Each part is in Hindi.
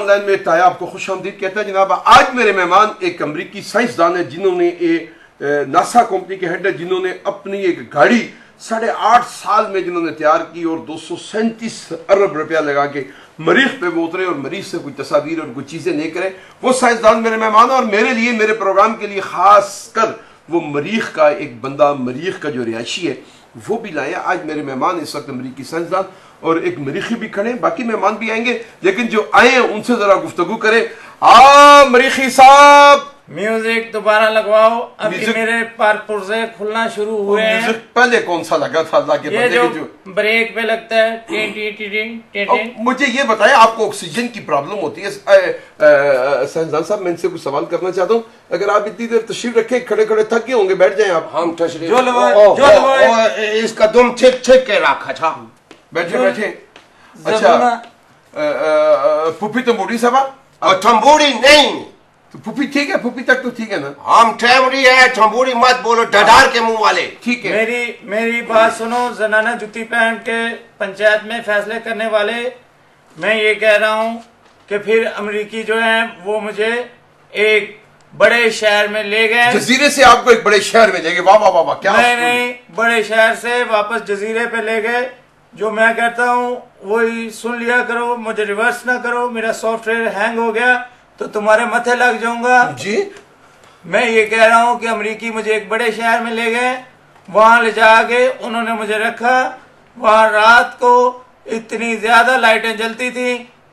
ऑनलाइन में ताया आपको खुश आमदीद कहता है जनाब। आज मेरे मेहमान एक अमरीकी साइंसदान है जिन्होंने नासा कंपनी के हेड है, जिन्होंने अपनी एक गाड़ी 8.5 साल में जिन्होंने तैयार की और 237 अरब रुपया लगा के मरीख पे वो उतरे और मरीज से कोई तस्वीर और कोई चीजें नहीं करे। वो साइंसदान मेरे मेहमान और मेरे लिए, मेरे प्रोग्राम के लिए खास कर वो मरीख का एक बंदा, मरीख का जो रिहायशी है वो भी लाया। आज मेरे मेहमान इस वक्त अमरीकी साइंसदान और एक मरीखी भी खड़े, बाकी मेहमान भी आएंगे, लेकिन जो आए हैं उनसे जरा गुफ्तगू करें। मरीखी साहब म्यूजिक दोबारा लगवाओ। अभी मेरे पर पुर्जे खुलना शुरू हुए हैं। पहले कौन सा लगा था अल्लाह के बंदे के जो ब्रेक पे लगता है T T T T T. मुझे ये बताएं, आपको ऑक्सीजन की प्रॉब्लम होती है? साइंसदान साहब मैं इनसे कुछ सवाल करना चाहता हूँ। अगर आप इतनी देर तशरीफ रखे, खड़े खड़े थक गए होंगे, बैठ जाएं आप। हम तशरीफ इसका दुम ठीक ठीक के रखा था। बैठे बैठे। अच्छा पुप्पी तंबूरी साहब? तंबूरी नहीं तो पुप्पी ठीक है, पुप्पी तक तो ठीक है ना? हम ठहरी है, तंबूरी मत बोलो, डडार के मुंह वाले। ठीक है, मेरी बात सुनो। जनाना जुती पहन के पंचायत में फैसले करने वाले, मैं ये कह रहा हूँ कि फिर अमेरिकी जो है वो मुझे एक बड़े शहर में ले गए। जजीरे से आपको एक बड़े शहर में ले गए? वाह वाह वाह वाह, क्या! नहीं, बड़े शहर से वापस जजीरे पे ले गए। जो मैं कहता हूँ वही सुन लिया करो, मुझे रिवर्स ना करो। मेरा सॉफ्टवेयर हैंग हो गया तो तुम्हारे मथे लग जाऊंगा जी। मैं ये कह रहा हूँ कि अमेरिकी मुझे एक बड़े शहर में ले गए, वहां ले जाके उन्होंने मुझे रखा। वहां रात को इतनी ज्यादा लाइटें जलती थी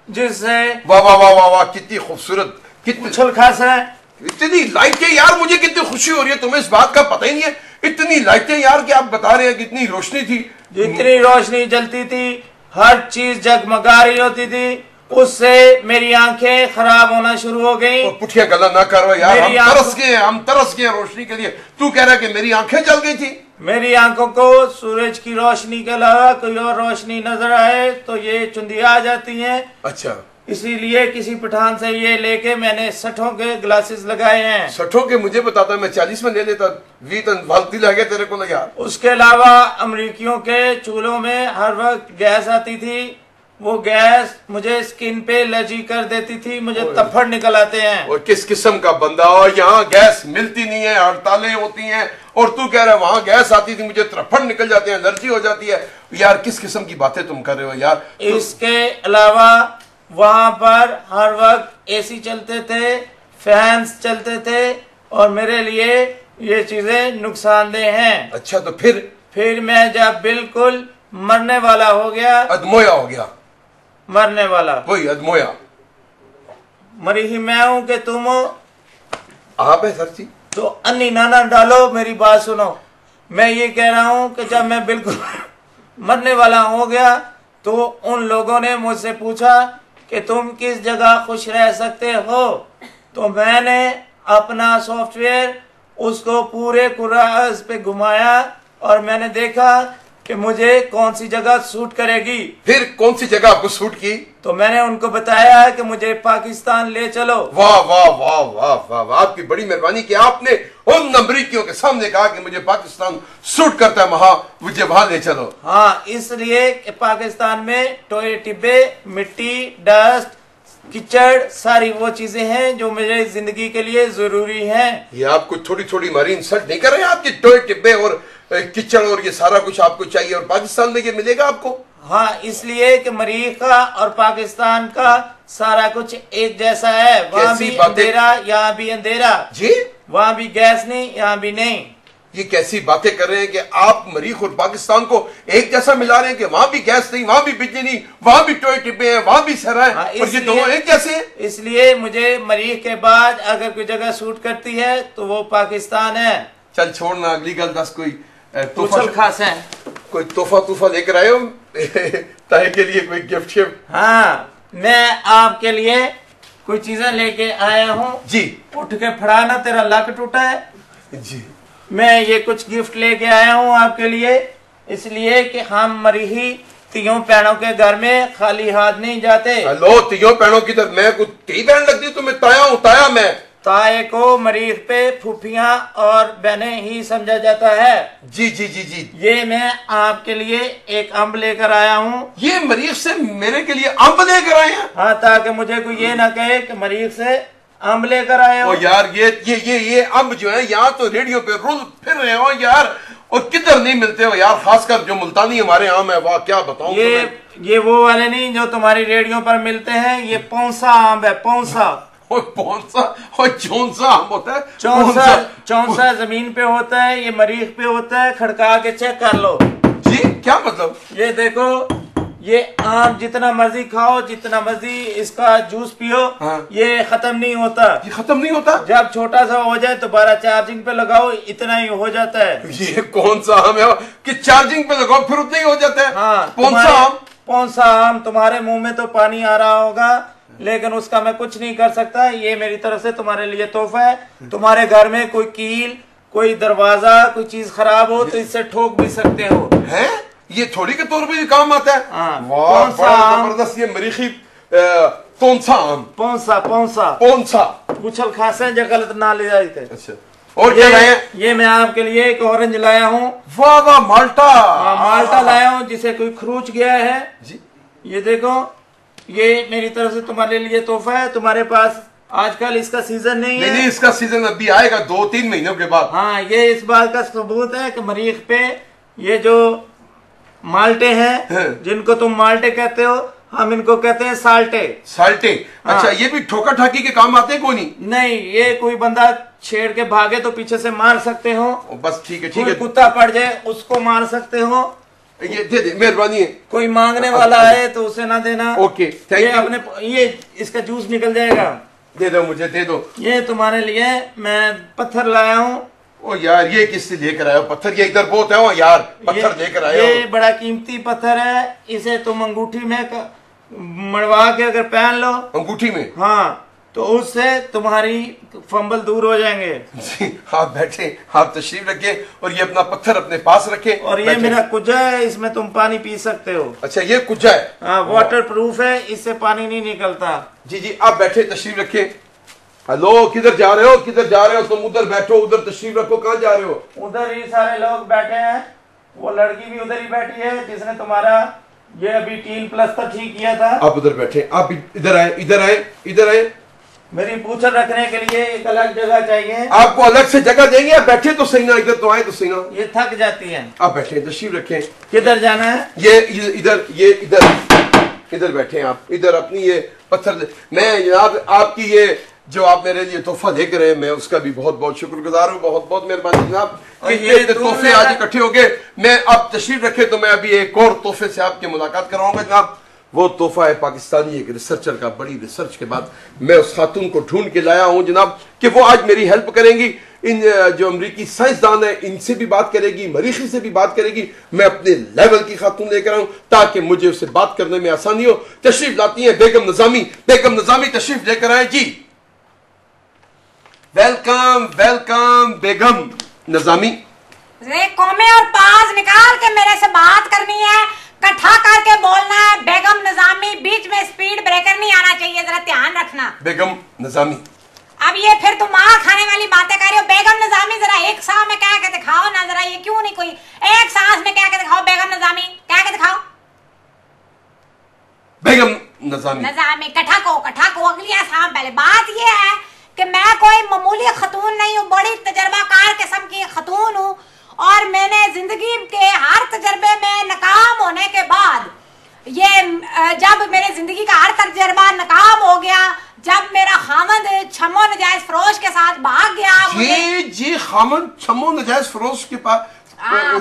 जिससे वाह वाह वाह वाह वाह, कितनी खूबसूरत, कितनी उछल खास है। इतनी लाइटें यार, मुझे कितनी खुशी हो रही है। तुम्हें इस बात का पता ही नहीं है, इतनी लाइटें यार कि आप बता रहे हैं कितनी रोशनी थी। जितनी रोशनी जलती थी, हर चीज जगमगा रही होती थी, उससे मेरी आंखें खराब होना शुरू हो गई। पुठिया गला ना करो यार, हम तरस गए रोशनी के लिए। तू कह रहा है कि मेरी आंखें जल गई थी? मेरी आंखों को सूरज की रोशनी के अलावा कोई और रोशनी नजर आए तो ये चुंदिया आ जाती हैं। अच्छा, इसीलिए किसी पठान से ये लेके मैंने 60 के ग्लासेस लगाए हैं। 60 के मुझे बताता, मैं 40 में ले लेता। 20 फालतू लगे तेरे को लगा। उसके अलावा अमरीकियों के चूल्हों में हर वक्त गैस आती थी। वो गैस मुझे स्किन पे एलर्जी कर देती थी, मुझे तफड़ निकल आते हैं। और किस किस्म का बंदा, और यहाँ गैस मिलती नहीं है, हड़तालें होती हैं, और तू कह रहा है वहां गैस आती थी, मुझे तफड़ निकल जाते हैं, एलर्जी हो जाती है। यार किस किस्म की बातें तुम कर रहे हो यार। इसके अलावा वहां पर हर वक्त एसी चलते थे, फैंस चलते थे, और मेरे लिए ये चीजें नुकसानदेह हैं। अच्छा, तो फिर मैं जब बिल्कुल मरने वाला हो गया, अदमोया हो गया, मरने वाला, वही अदमोया, मरी ही मैं हूं कि तुम आप है सर जी। तो अन्नी नाना डालो। मेरी बात सुनो, मैं ये कह रहा हूं कि जब मैं बिल्कुल मरने वाला हो गया तो उन लोगों ने मुझसे पूछा कि तुम किस जगह खुश रह सकते हो, तो मैंने अपना सॉफ्टवेयर उसको पूरे कुरास पे घुमाया और मैंने देखा कि मुझे कौन सी जगह सूट करेगी। फिर कौन सी जगह आपको सूट की? तो मैंने उनको बताया कि मुझे पाकिस्तान ले चलो। वाह वाह वाह वाह वाह वाह, आपकी बड़ी मेहरबानी कि आपने उन अमरीकियों के सामने कहा कि मुझे पाकिस्तान सूट करता है, मुझे वहां ले चलो। हाँ, इसलिए कि पाकिस्तान में टोए टिब्बे, मिट्टी, डस्ट, कीचड़, सारी वो चीजें हैं जो मेरे जिंदगी के लिए जरूरी हैं। ये आपको थोड़ी थोड़ी मारी इंसल्ट नहीं कर रहे हैं? आपके टोए टिब्बे और कीचड़ और ये सारा कुछ आपको चाहिए और पाकिस्तान में ये मिलेगा आपको? हाँ, इसलिए कि मरीख का और पाकिस्तान का सारा कुछ एक जैसा है। वहाँ भी अंधेरा, यहाँ भी अंधेरा जी। वहाँ भी गैस नहीं, यहाँ भी नहीं। ये कैसी बातें कर रहे हैं कि आप मरीख और पाकिस्तान को एक जैसा मिला रहे हैं कि वहां भी गैस नहीं, वहां भी बिजली नहीं, वहां भी टोए टिब्बे हैं, वहां भी सहरा है, और ये दोनों एक जैसे हैं। इसलिए मुझे मरीख के बाद अगर कोई जगह सूट करती है तो वो पाकिस्तान है। चल छोड़ना, अगली गल दस। कोई तोहफा खास है? कोई तोहफा लेकर आए हो ताए के लिए? कोई गिफ्ट शिफ्ट? हाँ, मैं आपके लिए कोई चीजें लेके आया हूँ जी। उठ के फड़ा ना, तेरा लक टूटा है जी। मैं ये कुछ गिफ्ट लेके आया हूँ आपके लिए, इसलिए कि हम मरीही तियों पैनों के घर में खाली हाथ नहीं जाते। हेलो, तियों पैनों की तरफ मैं कुछ ती बहन लगती तुम्हें? ताया हूँ, ताया मैं। ताए को मरीख पे फूफियां और बहनें ही समझा जाता है। जी जी जी जी। ये मैं आपके लिए एक अम्ब लेकर आया हूँ। ये मरीख से मेरे के लिए अम्ब लेकर आए हैं? हाँ, ताकि मुझे कोई ये ना कहे कि मरीख से अम्ब लेकर आए हो। यार ये अम्ब जो है यहाँ तो रेडियो पे रुल फिर रहे हो यार, और किधर नहीं मिलते हो यार, खासकर जो मुल्तानी हमारे आम है, वाह क्या बताऊं। ये वो वाले नहीं जो तुम्हारी रेडियो पर मिलते हैं, ये पौंसा आम है, पौंसा। चौंसा आम होता है? चौंसा जमीन पे होता है, ये मरीख पे होता है। खड़का के चेक कर लो। जी क्या मतलब? ये देखो, ये आम जितना मर्जी खाओ, जितना मर्जी इसका जूस पियो, हाँ। ये खत्म नहीं होता। ये खत्म नहीं होता? जब छोटा सा हो जाए दोबारा चार्जिंग पे लगाओ, इतना ही हो जाता है। ये कौन सा आम है कि चार्जिंग पे लगाओ फिर उतना ही हो जाता है? हाँ, कौन सा आम तुम्हारे मुंह में तो पानी आ रहा होगा, लेकिन उसका मैं कुछ नहीं कर सकता। ये मेरी तरफ से तुम्हारे लिए तोहफा है। तुम्हारे घर में कोई कील, कोई दरवाजा, कोई चीज खराब हो तो इससे ठोक भी सकते हो। है? ये थोड़ी के तौर पे काम आता है। हाँ, वाह बड़ा जबरदस्त। ये मरीखी पौंसा आम। पौंसा कुछल खासे जो गलत ना ले जाए थे। अच्छा, और क्या लाए हैं? ये मैं आपके लिए एक ऑरेंज लाया हूँ। वाह वाह, माल्टा। माल्टा लाया हूँ जिसे कोई खरूच गया है जी। ये देखो, ये मेरी तरफ से तुम्हारे लिए तोहफा है। तुम्हारे पास आजकल इसका सीजन नहीं है। नहीं, इसका सीजन अभी आएगा 2-3 महीनों के बाद। हाँ, ये इस बात का सबूत है कि मरीख पे ये जो माल्टे हैं, जिनको तुम माल्टे कहते हो, हम इनको कहते हैं साल्टे। अच्छा, हाँ। ये भी ठोका ठाकी के काम आते हैं? कोई नहीं, ये कोई बंदा छेड़ के भागे तो पीछे से मार सकते हो। बस ठीक है कोई कुत्ता पड़ जाए उसको मार सकते हो। ये दे दे, मेहरबानी है। कोई मांगने वाला है तो उसे ना देना। Okay, thank you. अपने ये इसका जूस निकल जाएगा। दे दो, मुझे दे दो। ये तुम्हारे लिए मैं पत्थर लाया हूँ। ओ यार, ये किससे लेकर आए हो पत्थर? ये इधर बहुत है। ओ यार, पत्थर लेकर आए हो। ये बड़ा कीमती पत्थर है। इसे तुम अंगूठी में मड़वा के अगर पहन लो, अंगूठी में, हाँ, तो उससे तुम्हारी फंबल दूर हो जाएंगे। जी, आप बैठे, आप तशरीफ रखें और ये अपना पत्थर अपने पास रखें। और ये मेरा कुजा है, इसमें तुम पानी पी सकते हो। अच्छा, ये कुजा है? हाँ, वाटर प्रूफ है, इससे पानी नहीं निकलता। जी जी, आप बैठे, तशरीफ रखें। हेलो, किधर जा रहे हो? तुम उधर बैठो, उधर तशरीफ रखो। कहाँ जा रहे हो? उधर ही सारे लोग बैठे हैं। वो लड़की भी उधर ही बैठी है जिसने तुम्हारा ये अभी 3 प्लस्तर ठीक किया था। आप उधर बैठे, आप इधर आए। मेरी पूछल रखने के लिए एक अलग जगह चाहिए। आपको अलग से जगह देंगे? आप बैठे तो सही ना, इधर तो आए तो सही ना। ये थक जाती है। आप बैठे, तशरीफ रखें। किधर जाना है? ये इधर बैठे आप। इधर अपनी ये पत्थर, मैं जनाब आपकी ये जो आप मेरे लिए तोहफा लेकर आए, मैं उसका भी बहुत बहुत शुक्रगुजार हूँ। बहुत बहुत मेहरबानी जनाब। ये तोहफे आज इकट्ठे हो गए। मैं अब तशरीफ रखे तो मैं अभी एक और तोहफे से आपकी मुलाकात कराऊंगा जनाब। वो तोहफा है पाकिस्तानी एक रिसर्चर का। बड़ी रिसर्च के बाद मैं उस खातून को ढूंढ के लाया हूं जनाब कि वो आज मेरी हेल्प करेंगी। इन जो अमरीकी साइंसदान है, इनसे भी बात करेगी, मरीखी से भी बात करेगी। मैं अपने लेवल की खातून लेकर आऊं ताकि मुझे उससे बात करने में आसानी हो। तशरीफ लाती है बेगम नजामी तशरीफ लेकर आए जी। वेलकम बेगम नजामी। कौमे और पाज निकाल के मेरे से बात करनी है, इकट्ठा करके बोलना है। बेगम नजामी, बीच में स्पीड ब्रेकर नहीं आना चाहिए, जरा ध्यान रखना। बेगम नजामी, अब ये फिर तुम मार खाने वाली बातें कर रहे हो। बेगम नजामी, जरा एक सांस में कह के दिखाओ ना। जरा ये क्यों नहीं कोई एक सांस में कह के दिखाओ। बेगम नजामी कह के दिखाओ। बेगम नजामी कठा को अगली सांस। पहले बात ये है कि मैं कोई मामूली खतून नहीं हूँ, बड़ी तजर्बाकार किस्म की खतून हूँ। और मैंने जिंदगी के हर तजर्बे में नाकाम होने के बाद, ये जब मेरे जिंदगी का हर तजर्बा नाकाम हो गया, जब मेरा खामद छमो नजायज फरोश के साथ भाग गया। जी खामद छमो नजायज फरोश के पास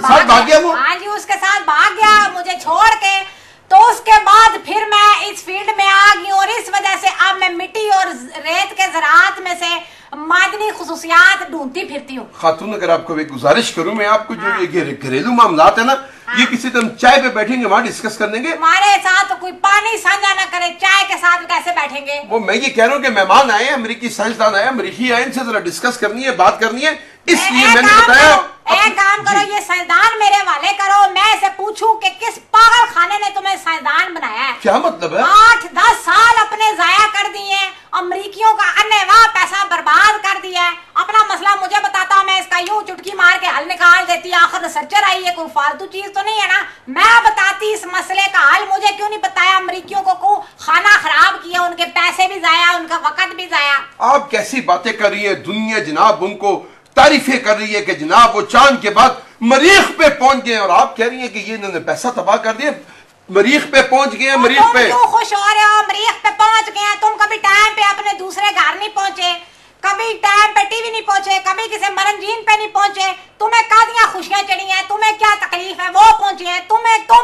भाग गया वो। हाँ जी, उसके साथ भाग गया मुझे छोड़ के। तो उसके बाद फिर मैं इस फील्ड में आ गई और इस वजह से अब मैं मिट्टी और रेत के ज़राअत में से मादनी खुसूसियात ढूंढती फिरती हूँ। खातून, अगर आपको एक गुजारिश करूं मैं, आपको जो ये घरेलू मामलात है ना, ये किसी दिन चाय पे बैठेंगे वहां डिस्कस कर लेंगे। हमारे साथ तो कोई पानी साझा ना करे, चाय के साथ कैसे बैठेंगे? वो मैं ये कह रहा हूँ कि मेहमान आए, अमेरिकी साइंसदान आए, अमेरिकी आए, इनसे जरा डिस्कस करनी है, बात करनी है, इसलिए मैंने बताया। एक काम करो, ये साइंसदान मेरे वाले करो। मैं इसे पूछूं कि किस पागल खाने ने तुम्हें साइंसदान बनाया है? क्या मतलब है? 8-10 साल अपने जाया कर दिए, अमरीकियों का अन्नेवाह पैसा बर्बाद नहीं है ना, मैं बताती इस मसले का हल। मुझे क्यों नहीं बताया? अमरीकियों को खाना खराब किया, उनके पैसे भी जाया, उनका वक्त भी जाया। आप कैसी बातें कर रही है? दुनिया जनाब उनको तारीफें कर रही है कि जनाब वो चांद के बाद मरीख पे पहुंच गए, और आप कह रही है कि ये इन्होंने पैसा तबाह कर दिया। मरीख पे पहुंच गए, मरीख पे क्यों खुश हो रहे हो? मरीख पे पहुंच गए। तुम कभी टाइम पे अपने दूसरे घर नहीं पहुंचे, कभी टाइम पे टीवी नहीं पहुंचे, कभी किसी मरनजीन पे नहीं पहुंचे। तुम्हें कादियां खुशियां चढ़ी हैं, तुम्हें क्या तकलीफ है? वो पहुंचे हैं, तुम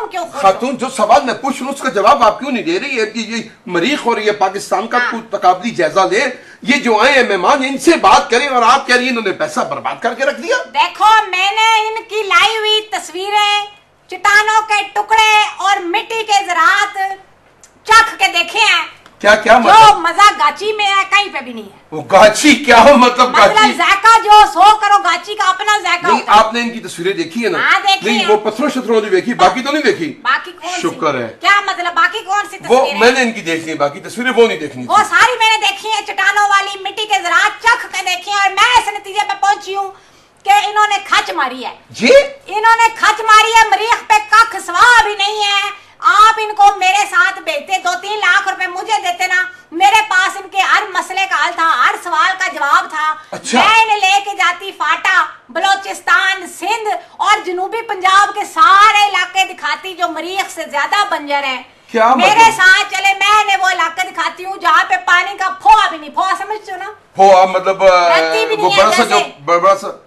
क्यों खुश हो? खातून, जो सवाल मैं पूछ रहा हूं उसका जवाब आप क्यों नहीं दे रही है कि ये मरीख हो रही है पाकिस्तान का? कुछ तकाबली जायजा ले, ये जो आए हैं मेहमान इनसे बात करें, और आप कह रही है इन्होंने पैसा बर्बाद करके रख दिया। देखो, मैंने इनकी लाई हुई तस्वीरें, चट्टानों के टुकड़े और मिट्टी के ज़रात चख के देखे हैं। क्या क्या जो मतलब? मजा गाची में है कहीं पे भी नहीं है। वो गाची क्या हो? मतलब गाची जायका जो सो करो, गाची का अपना जायका नहीं। होता है। आपने इनकी तस्वीरें देखी है ना? हाँ, देखी नहीं, है। वो पत्थरों शत्रों ने देखी, बाकी तो नहीं देखी। बाकी कौन सी? शुक्र है। क्या मतलब बाकी कौन सी वो तस्वीरें? मैंने इनकी देख ली, बाकी तस्वीरें वो नहीं देखनी वो थी। सारी मैंने देखी है, चट्टानों वाली, मिट्टी के ज़रात चख के देखी है, और मैं इस नतीजे पे पहुंची हूँ कि इन्होंने खच मारी है जी। इन्होंने खच मारी है। मरीख पे कख सवा भी नहीं है। आप इनको मेरे साथ भेजते, 2-3 लाख रुपए मुझे देते ना, मेरे पास इनके हर मसले का हल था, हर सवाल का जवाब था। अच्छा। मैं इन्हें लेके जाती फाटा, बलोचिस्तान, सिंध और जनूबी पंजाब के सारे इलाके दिखाती जो मरीख से ज्यादा बंजर है। क्या मेरे मतलब? साथ चले, मैं इन्हें वो इलाके दिखाती हूँ जहाँ पे पानी का फोआ भी नहीं। फोआ समझते हो ना? वो मतलब रत्ती भी वो नहीं है बड़ा सा जो जैसे। बड़ा सा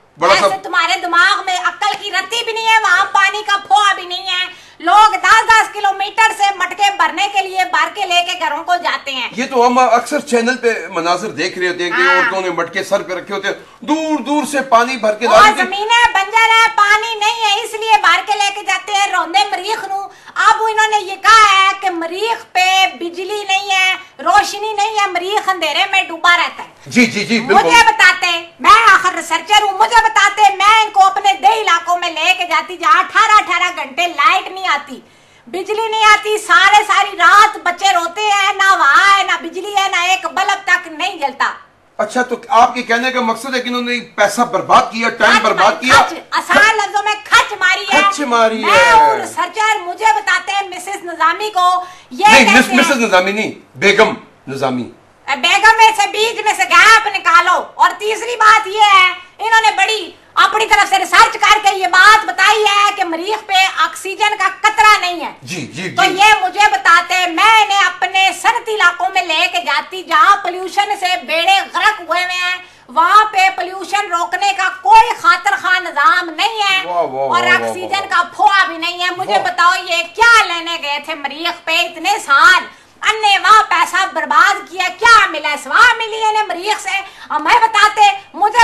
ऐसे तुम्हारे दिमाग में अक्ल की रत्ती भी नहीं है, वहाँ पानी का फोआ भी नहीं है। लोग 10-10 किलोमीटर से मटके भरने के लिए भर के लेके घरों को जाते हैं। ये तो हम अक्सर चैनल पे मनाजिर देख रहे होते हैं कि हाँ। औरतों ने मटके सर पे रखे होते हैं, दूर दूर से पानी भर के और लाते हैं। जमीनें बंजर है, पानी नहीं है, इसलिए भर के लेके जाते हैं रोंदे मरीख नू। अब इन्होंने ये कहा है कि मरीख पे बिजली नहीं है, रोशनी नहीं है, मरीख अंधेरे में डूबा रहता है। जी जी जी बिल्कुल। मुझे बताते, मैं आखिर रिसर्चर हूँ, मुझे बताते, मैं इनको अपने दे इलाकों में लेके जाती जहाँ 18-18 घंटे लाइट नहीं आती, बिजली नहीं आती, सारी रात बच्चे रोते हैं, ना वहाँ है ना बिजली है, ना एक बल्ब तक नहीं जलता। अच्छा, तो आपके कहने का मकसद है कि इन्होंने पैसा बर्बाद किया, टाइम बर्बाद किया, आसान लफ्जों में खच मारी है। खच मारी है। मैं हूँ रिसर्चर, मुझे बताते हैं मिसेस निजामी को ये नहीं, कहते मिसेस हैं, निजामी नहीं, बेगम निजामी। बेगम में से बीच में से गैप निकालो। और तीसरी बात ये है, इन्होंने बड़ी अपनी तरफ से रिसर्च करके ये बात बताई है कि मरीख पे ऑक्सीजन का कतरा नहीं है। जी जी तो जी। ये मुझे बताते, मैं इन्हें अपने सनती इलाकों में लेके जाती जहाँ पोल्यूशन से बेड़े गर्क हुए हैं, वहाँ पे पोल्यूशन रोकने का कोई खातिर खा निजाम नहीं है। वाह, वाह, और वाह, ऑक्सीजन का फोआ भी नहीं है। मुझे बताओ ये क्या लेने गए थे मरीख पे इतने साल, अन्य वहाँ पैसा बर्बाद किया, क्या मिला? स्वाह मिली है मरीख से। हमें बताते, मुझे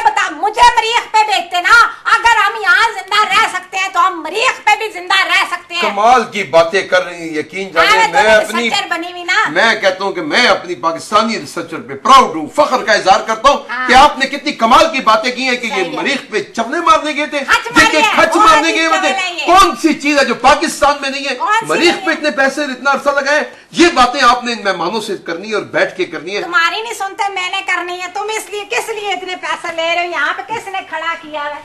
मरीख पे बेचते ना। अगर हम यहाँ जिंदा रह सकते हैं तो हम मरीख पे भी जिंदा रह सकते हैं। कमाल की बातें कर रही हैं, यकीन जानिए। मैं अपनी रिसर्चर बनी हुई ना, मैं कहता हूँ कि मैं अपनी पाकिस्तानी रिसर्चर पे प्राउड हूँ, फख्र का इजहार करता हूँ हाँ। कि आपने कितनी कमाल की बातें की हैं कि ये सही है। मरीख पे चपले मारने गए थे, खच मारी है, खच बहुत मारने ही गए हुए थे। चपल है ये। कौन सी चीज है जो पाकिस्तान में नहीं है? कौन सी मरीख नहीं पे है? इतने पैसे, इतना अरसा लगाए, ये बातें आपने इन मेहमानों से करनी है और बैठ के करनी है। तुम्हारी नहीं सुनते, मैंने करनी है। तुम इसलिए किस लिए इतने पैसे ले रहे हो? यहाँ पे किसने खड़ा किया है?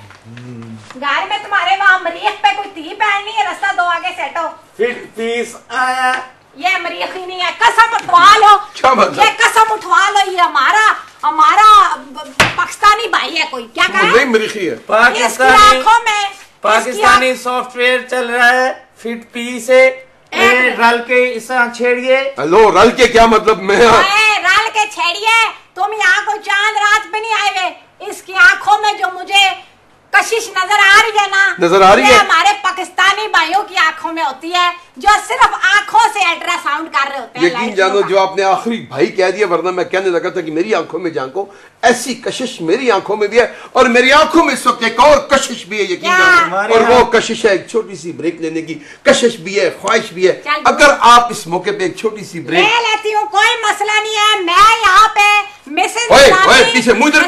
घर में तुम्हारे वहाँ मरीख पे कोई धी पहननी है, रास्ता दो आगे सेटो। फिर पीस आया। ये मरीख ही नहीं है, कसम उठवा लो। क्या मतलब? ये कसम उठवा लो, ये हमारा पाकिस्तानी भाई है। कोई क्या कहा? नहीं मरीखी है। पाकिस्तानी आंखों में पाकिस्तानी सॉफ्टवेयर चल रहा है। फिट पी से रल के इस छेड़िए। हेलो, रल के क्या मतलब? मैं रल के छेड़िए। तुम यहाँ कोई चांद रात पे नहीं आए हुए। इसकी आंखों में जो मुझे कशिश नजर आ रही है ना, नजर आ रही है, हमारे पाकिस्तानी भाइयों की आंखों में होती है जो सिर्फ आंखों से अल्ट्रासाउंड कर रहे होते हैं। यकीन जानो, जो आपने आखिरी भाई कह दिया, वरना मैं कहने लगा था कि मेरी आंखों में झांको, ऐसी कशिश मेरी आंखों में भी है, और मेरी आंखों में इस वक्त एक और कशिश भी है, यकीन जानो। और वो कशिश है एक छोटी सी ब्रेक लेने की कशिश भी है, ख्वाहिश भी है। अगर आप इस मौके पे एक छोटी सी ब्रेक ले लेती हूँ, कोई मसला नहीं है। मैं यहाँ पे मिसेस पीछे मुंह इधर,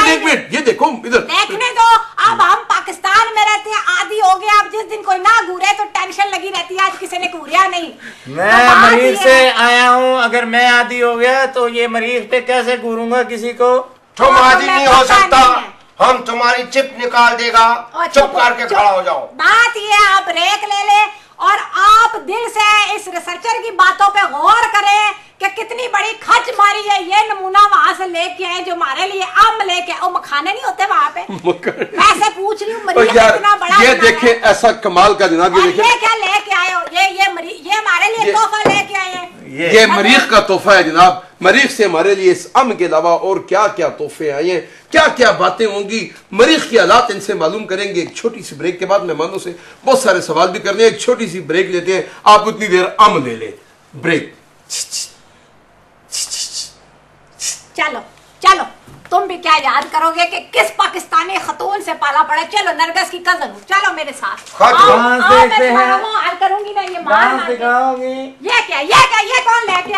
एक मिनट, ये देखो इधर देखने दो। अब हम पाकिस्तान में रहते हैं, आदि हो गया। अब जिस दिन कोई ना घूरे तो टेंशन लगी रहती है, आज किसी ने घूरिया नहीं। मैं मरीज से आया हूँ, अगर मैं आदी हो गया तो ये मरीज पे कैसे घूरूंगा किसी को? तुम आदि नहीं हो सकता, हम तुम्हारी चिप निकाल देगा। चुप करके खड़ा हो जाओ। बात ये है, आप ब्रेक ले ले और आप दिल से इस रिसर्चर की बातों पे गौर करें कि कितनी बड़ी खच मारी है। ये नमूना वहां से लेके आए जो हमारे लिए आम लेके आए। मखाने नहीं होते वहां पे, ऐसे पूछ रही हूँ। इतना बड़ा ये देखे ऐसा कमाल का जनाब, ये देखे ये क्या लेके आए हो? ये हमारे लिए तोहफा लेके आए हैं। ये मरीख का तोहफा है जनाब। मरीख से हमारे लिए इस अम के अलावा और क्या क्या तोहफे आए हैं, क्या क्या बातें होंगी, मरीख की हालात इनसे मालूम करेंगे। एक छोटी सी ब्रेक के बाद मेहमानों से बहुत सारे सवाल भी करने हैं। एक छोटी सी ब्रेक लेते हैं, आप उतनी देर अम ले लें। ब्रेक। चलो चलो, तुम भी क्या याद करोगे कि किस पाकिस्तानी खतून से पाला पड़ा। चलो, नरगिस की कजन हूँ, चलो मेरे साथ। देखते हैं, हाल करूंगी ना, ये मार दिखाओगी। ये क्या, ये कौन लेके